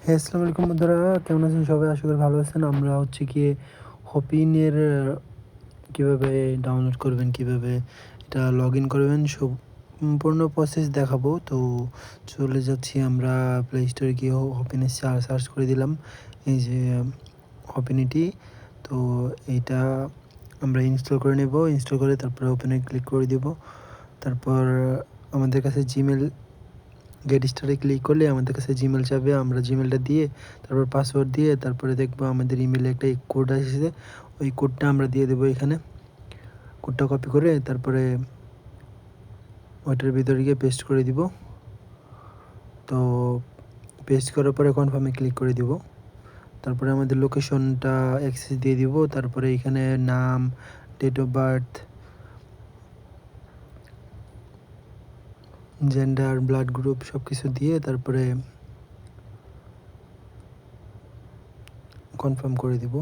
হ্যাঁ, আসসালামু আলাইকুম বন্ধুরা। কেমন আছেন সবাই? আশা করি ভালো আছেন। আমরা হচ্ছে গিয়ে হপিনের কিভাবে ডাউনলোড করবেন, কিভাবে এটা লগইন করবেন সম্পূর্ণ প্রসেস দেখাবো। তো চলে যাচ্ছি আমরা প্লে স্টোরে গিয়ে হপিনে সার্চ করে দিলাম। এই যে হপিনিটি। তো এইটা আমরা ইনস্টল করে নেব। ইনস্টল করে তারপরে ওপেনে ক্লিক করে দিব। তারপর আমাদের কাছে গেট স্টারে ক্লিক করলে আমাদের কাছে জিমেল চাবে। আমরা জিমেলটা দিয়ে তারপর পাসওয়ার্ড দিয়ে তারপরে দেখবো আমাদের ইমেলে একটা কোড এসেছে। ওই কোডটা আমরা দিয়ে দেবো এখানে। কোডটা কপি করে তারপরে ওইটার ভিতরে গিয়ে পেস্ট করে দিব। তো পেস্ট করার পরে কনফার্মে ক্লিক করে দিব। তারপরে আমাদের লোকেশনটা অ্যাক্সেস দিয়ে দিব। তারপরে এখানে নাম, date of birth, gender, blood group সব কিছু দিয়ে তারপরে কনফার্ম করে দিব।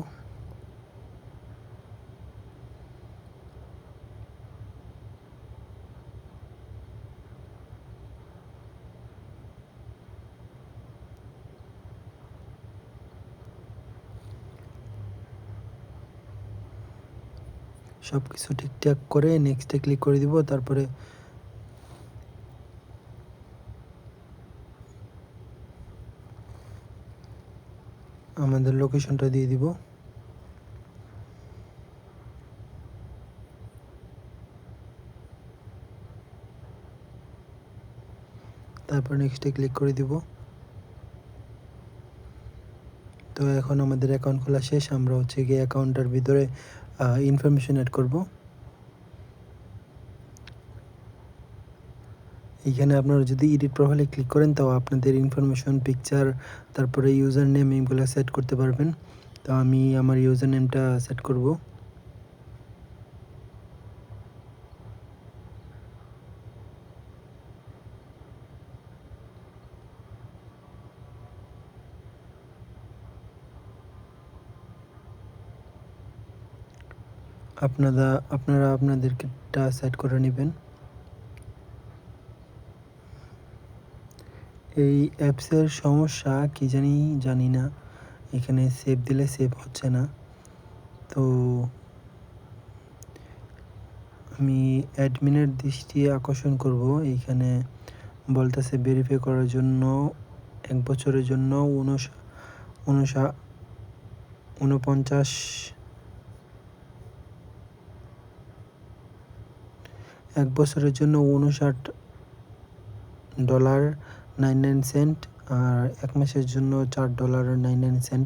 সব কিছু ঠিকঠাক করে নেক্সটে ক্লিক করে দিব। তারপরে আমাদের লোকেশনটা দিয়ে দিব। তারপর নেক্সটে ক্লিক করে দিব। তো এখন আমাদের অ্যাকাউন্ট খোলা শেষ। আমরা হচ্ছে গিয়ে অ্যাকাউন্টটার ভিতরে ইনফরমেশন অ্যাড করব। এইখানে আপনারা যদি এডিট প্রোফাইলে ক্লিক করেন তো আপনাদের ইনফরমেশন, পিকচার, তারপরে ইউজার নেম এগুলো সেট করতে পারবেন। তো আমি আমার ইউজার নেমটা সেট করব। আপনারা আপনাদেরটা সেট করে নেবেন। এই অ্যাপসের সমস্যা কি জানি না। এখানে সেভ দিলে সেভ হচ্ছে না। তো আমি অ্যাডমিনের দৃষ্টি আকর্ষণ করব। এইখানে বলতেছে ভেরিফাই করার জন্য ১ বছরের জন্য ৪৯ ১ বছরের জন্য $৫৯.৯৯ আর ১ মাসের জন্য $৪.৯৯।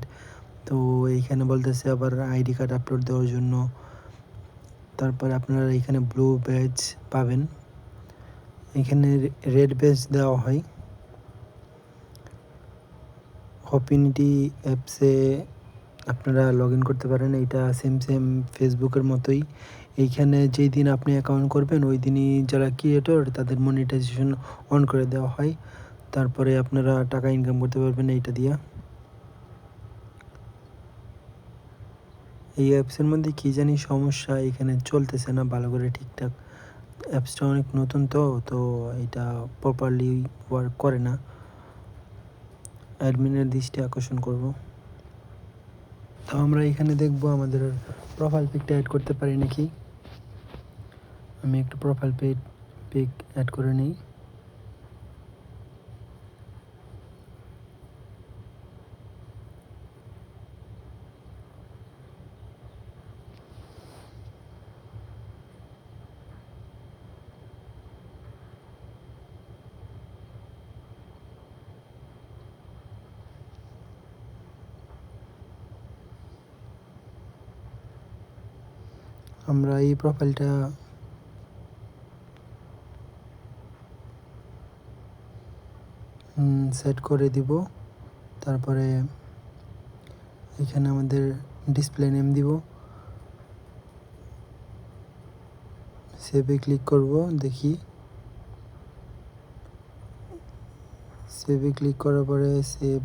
তো এইখানে বলতেছে আবার আইডি কার্ড আপলোড দেওয়ার জন্য। তারপরে আপনারা এখানে ব্লু ব্যাজ পাবেন। এখানে রেড ব্যাজ দেওয়া হয়। হপিনিটি অ্যাপসে আপনারা লগ ইন করতে পারেন। এইটা সেম ফেসবুকের মতোই। এইখানে যেই দিন আপনি অ্যাকাউন্ট করবেন ওই দিনই যারা ক্রিয়েটর তাদের মনিটাইজেশন অন করে দেওয়া হয়। তারপরে আপনারা টাকা ইনকাম করতে পারবেন এইটা দিয়া। এই অ্যাপসের মধ্যে কী জানি সমস্যা, এখানে চলতেছে না ভালো করে ঠিকঠাক। অ্যাপসটা অনেক নতুন তো এটা প্রপারলি ওয়ার্ক করে না। অ্যাডমিনের দৃষ্টি আকর্ষণ করব। তো আমরা এখানে দেখব আমাদের প্রোফাইল পিকটা অ্যাড করতে পারি নাকি। আমি একটু প্রোফাইল পিক অ্যাড করে নিই। আমরা এই প্রোফাইলটা সেট করে দিব। তারপরে এখানে আমাদের ডিসপ্লে নেম দিব। সেভে ক্লিক করব। দেখি সেভে ক্লিক করার পরে সেভ।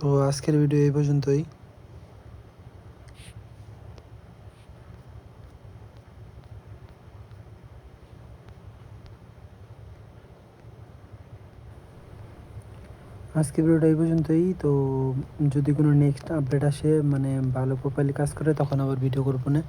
তো আজকের ভিডিও এই পর্যন্তই। আজকের ভিডিওটা এই পর্যন্তই। তো যদি কোনো নেক্সট আপডেট আসে মানে ভালো প্রোফাইলে কাজ করে তখন আবার ভিডিও করবো না।